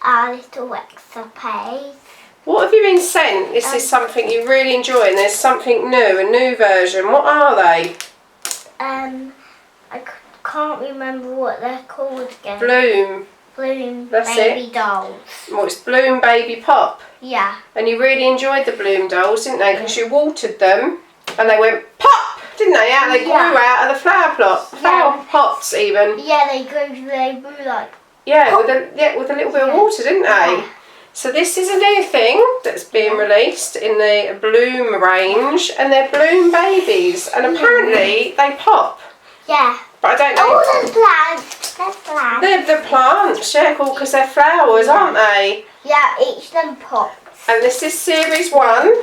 our little Escapades. What have you been sent? This is something you really enjoy, and there's something new, a new version. What are they? I can't remember what they're called again. Blume Baby Dolls. Well, it's Blume Baby Pop. Yeah. And you really enjoyed the Blume Dolls, didn't they? Because you watered them, and they went pop, didn't they? Yeah, they grew out of the flower plot, flower pots even. Yeah, they grew like. Yeah, with a little bit of water, didn't they? Yeah. So this is a new thing that's being released in the Blume range, and they're Blume Babies, and apparently they pop. Yeah. But I don't know. Oh, they're plants. They're plants. They're the plants, yeah, cool, because they're flowers, aren't they? Yeah, each of them pops. And this is series 1.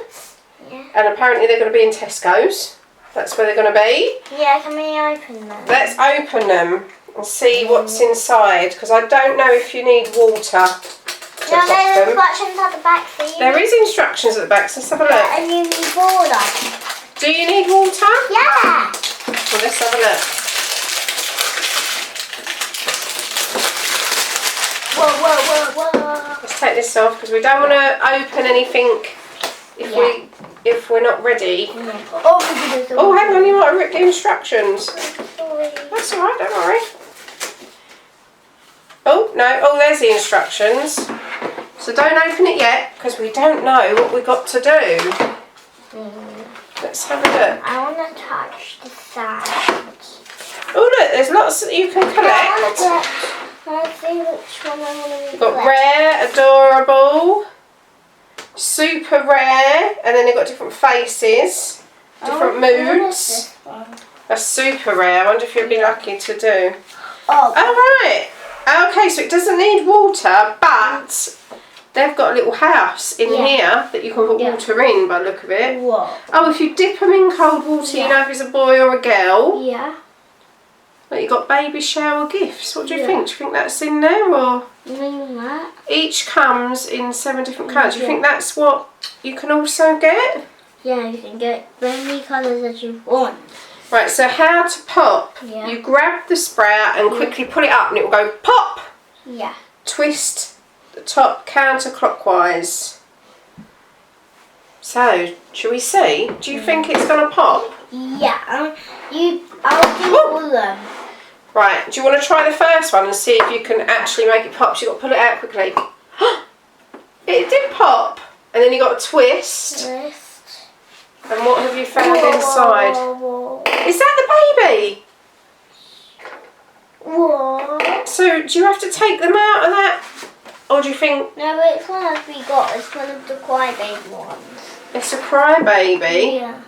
Yeah. And apparently they're going to be in Tesco's. That's where they're going to be. Yeah, can we open them? Let's open them and see what's inside, because I don't know if you need water. No, there's instructions at the back. So there is instructions at the back, so let's have a look. Yeah, and you need water. Do you need water? Yeah. Well, let's have a look. Whoa. Let's take this off because we don't want to open anything if we're not ready. Oh, hang on, you might have ripped the instructions. Sorry. That's all right, don't worry. Oh no! Oh, there's the instructions. So don't open it yet because we don't know what we got to do. Let's have a look. I want to touch the sides. Oh look, there's lots that you can collect. Let's see which one I want to You've got rare, adorable, super rare, and then they've got different faces, different moods. That's super rare. I wonder if you'll be lucky to do. Oh right. Okay, so it doesn't need water, but they've got a little house in here that you can put water in by the look of it. What? Oh, if you dip them in cold water, you know if it's a boy or a girl. Yeah. Like you got baby shower gifts. What do you think? Do you think that's in there or? That. Each comes in 7 different colours. Do you think that's what you can also get? Yeah, you can get as many colours as you want. Right, so how to pop. Yeah. You grab the sprout and quickly pull it up and it will go pop. Yeah. Twist the top counterclockwise. So, shall we see? Do you think it's going to pop? Yeah. I'll do all of them. Right, do you want to try the first one and see if you can actually make it pop? So you've got to pull it out quickly. It did pop. And then you got a twist. And what have you found inside? Is that the baby? What? So do you have to take them out of that? Or do you think... No, but it's one we got. It's one of the crybaby ones. It's a crybaby? Yeah.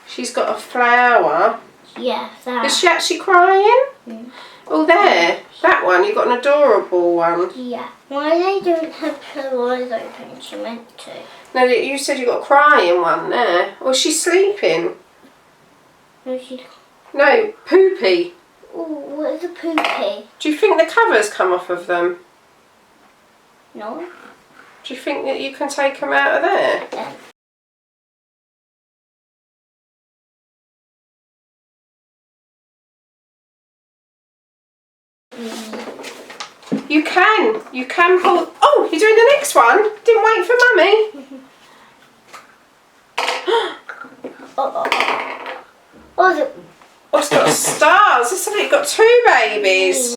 She's got a flower. Yeah, that. Is she actually crying? Mm. Oh, there. That one. You've got an adorable one. Yeah. Why they don't have her eyes open? She meant to. No, you said you got a crying one there. Or she's sleeping. No, she... No, poopy. Oh, what is a poopy? Do you think the covers come off of them? No. Do you think that you can take them out of there? Yeah. You can pull... Oh, you're doing the next one? Didn't wait for Mummy. Oh, it's got stars. This has got 2 babies.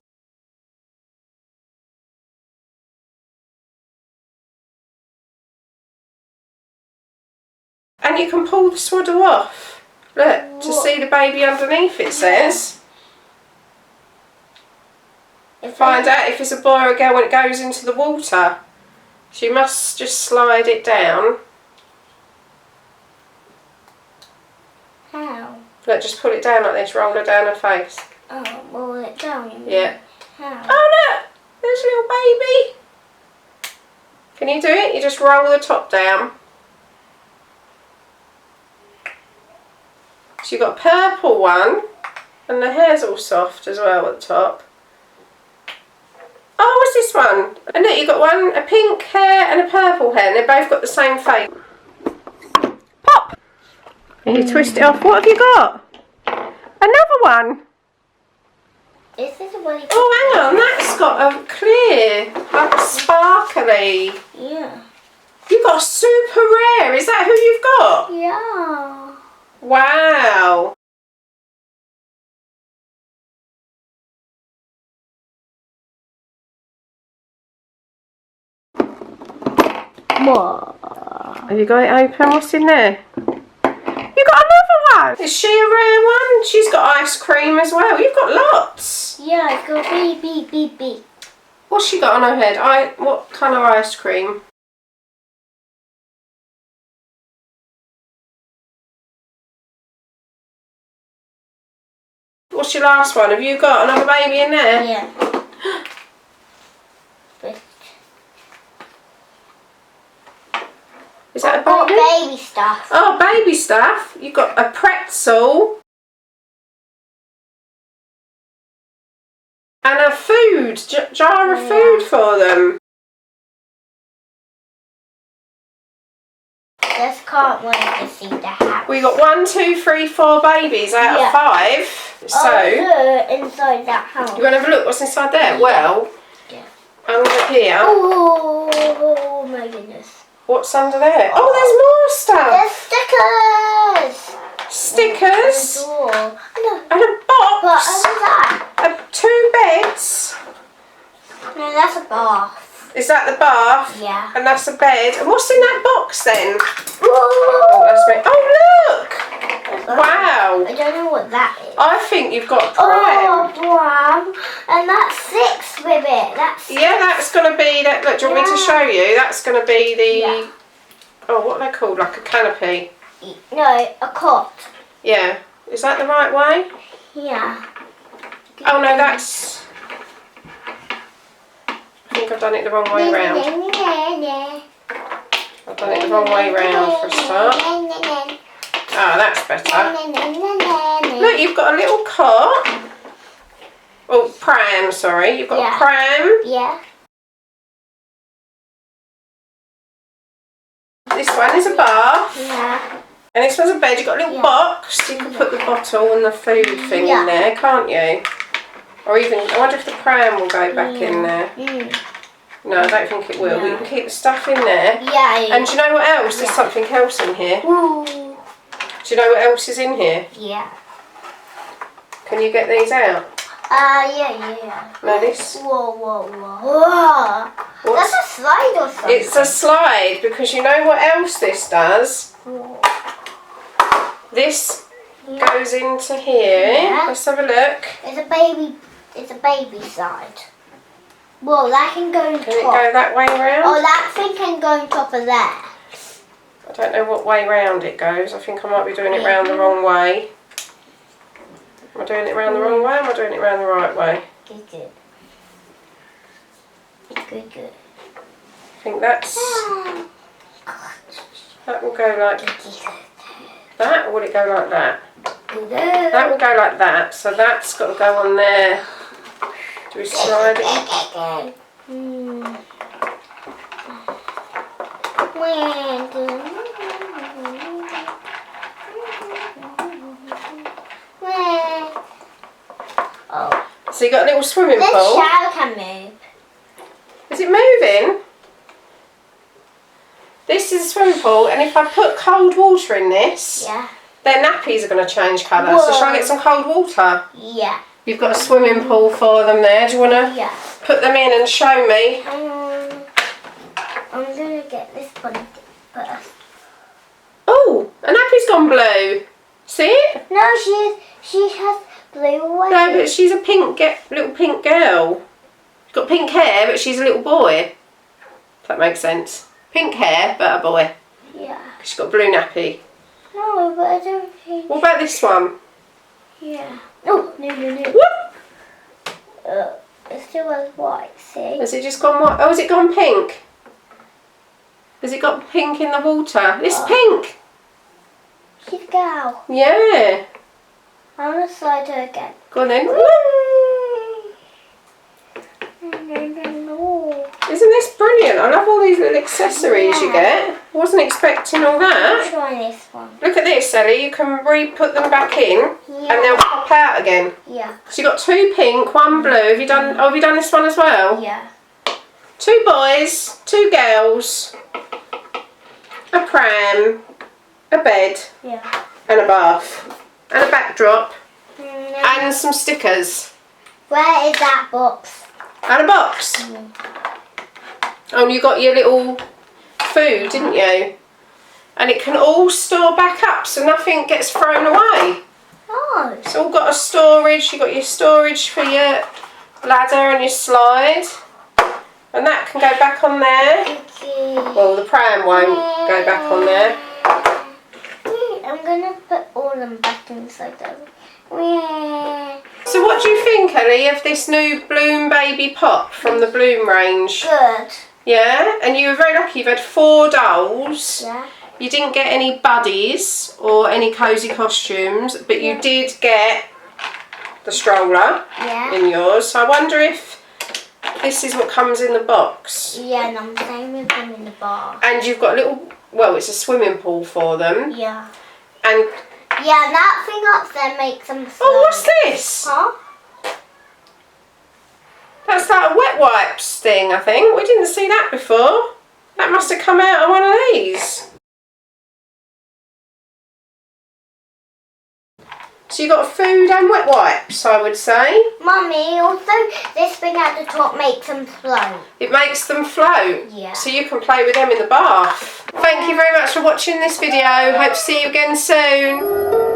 And you can pull the swaddle off. Look, to see the baby underneath, it says. Find out if it's a boy or a girl when it goes into the water. So you must just slide it down. How? Look, just pull it down like this, roll her down her face. Oh, roll it down, you mean? Yeah. How? Oh look, there's a little baby. Can you do it? You just roll the top down. So you've got a purple one, and the hair's all soft as well at the top. Oh, what's this one? And look, you've got one, a pink hair and a purple hair, and they've both got the same face. Pop! And you twist it off. What have you got? Another one. Is this a really... Oh, hang on, that's got a clear Like a sparkly. Yeah. You've got a super rare. Is that who you've got? Yeah. Wow. More. Have you got it open? What's in there? You got another one. Is she a rare one? She's got ice cream as well. You've got lots. Yeah, it's got baby. What's she got on her head? What colour ice cream? What's your last one? Have you got another baby in there? Yeah. Is that a baby? Oh, baby stuff. Oh, baby stuff. You've got a pretzel. And a food, jar of food for them. Just can't wait to see the house. We got 1, 2, 3, 4 babies out of 5. So, look, inside that house. you want to have a look what's inside there? Yeah. Well, under here. Oh my goodness. What's under there? Oh, there's more There's stuff. stickers. Stickers. No. And a box. What is that? 2 beds. No, that's a bath. Is that the bath? Yeah. And that's a bed. And what's in that box then? Whoa. Oh, that's me. Oh, look. Wow. I don't know what that is. I think you've got prime. Oh, prime. And that's 6 with it. Yeah, that's going to be that. Look, do you want me to show you? That's going to be the. Oh, what are they called? Like a canopy. No, a cot. Yeah. Is that the right way? Yeah. Oh no, that's. I think I've done it the wrong way round. I've done it the wrong way round for a start. Ah, that's better. Look, you've got a little cot. Oh, pram, sorry. You've got a pram. Yeah. This one is a bath. Yeah. And this one's a bed. You've got a little box. You can put the bottle and the food thing in there, can't you? Or even, I wonder if the pram will go back in there. No, I don't think it will. We can keep the stuff in there. Yeah. And do you know what else? There's something else in here. Ooh. Do you know what else is in here? Yeah. Can you get these out? Yeah. No, this. Whoa. That's a slide or something. It's a slide because you know what else this does? Whoa. This goes into here. Yeah. Let's have a look. It's a baby side. Well, that can go on top. Can it go that way round? Oh, that thing can go on top of there. I don't know what way round it goes. I think I might be doing it round the wrong way. Am I doing it round the wrong way or am I doing it round the right way? Good. I think that's... That will go like that, or will it go like that? That will go like that, so that's got to go on there. Do we slide it? Oh. So you got a little swimming This pool. shower can move. Is it moving? This is a swimming pool, and if I put cold water in this, their nappies are going to change colour. So shall I get some cold water? Yeah. You've got a swimming pool for them there. Do you want to put them in and show me? I'm going to get this one first. Oh, a nappy's gone blue. See it? No, she has blue away. No, but she's a little pink girl. She's got pink hair, but she's a little boy. If that makes sense. Pink hair, but a boy. Yeah. She's got a blue nappy. No, but I don't think... What about this one? Yeah. Oh, no. Whoop! It still has white, see? Has it just gone white? Oh, has it gone pink? Has it got pink in the water? It's pink! She's a girl. Yeah. I'm going to slide her again. Go on then. No. Isn't this brilliant? I love all these little accessories you get. I wasn't expecting all I'll that. try this one. Look at this, Ellie. You can re-put them back in and they'll pop out again. Yeah. So you got 2 pink, 1 blue. Have you done this one as well? Yeah. 2 boys, 2 girls, a pram, a bed, and a bath, and a backdrop, and some stickers. Where is that box? And a box. Oh, and you got your little food, didn't you? And it can all store back up so nothing gets thrown away. Oh. It's all got a storage. You got your storage for your ladder and your slide. And that can go back on there. Well, the pram won't go back on there. I'm going to put all them back inside there. So what do you think, Ellie, of this new Blume Baby Pop from the Blume range? Good. Yeah? And you were very lucky. You've had 4 dolls. Yeah. You didn't get any buddies or any cosy costumes, but you did get the stroller in yours. So I wonder if this is what comes in the box. Yeah, and I'm playing with them in the bar. And you've got a little, well, it's a swimming pool for them. Yeah. And yeah, that thing up there makes them float. oh, what's this? Huh? That's like a wet wipes thing, I think. We didn't see that before. That must have come out of one of these. So you got food and wet wipes, I would say. Mummy, also this thing at the top makes them float. It makes them float. Yeah. So you can play with them in the bath. Thank you very much for watching this video. Hope to see you again soon.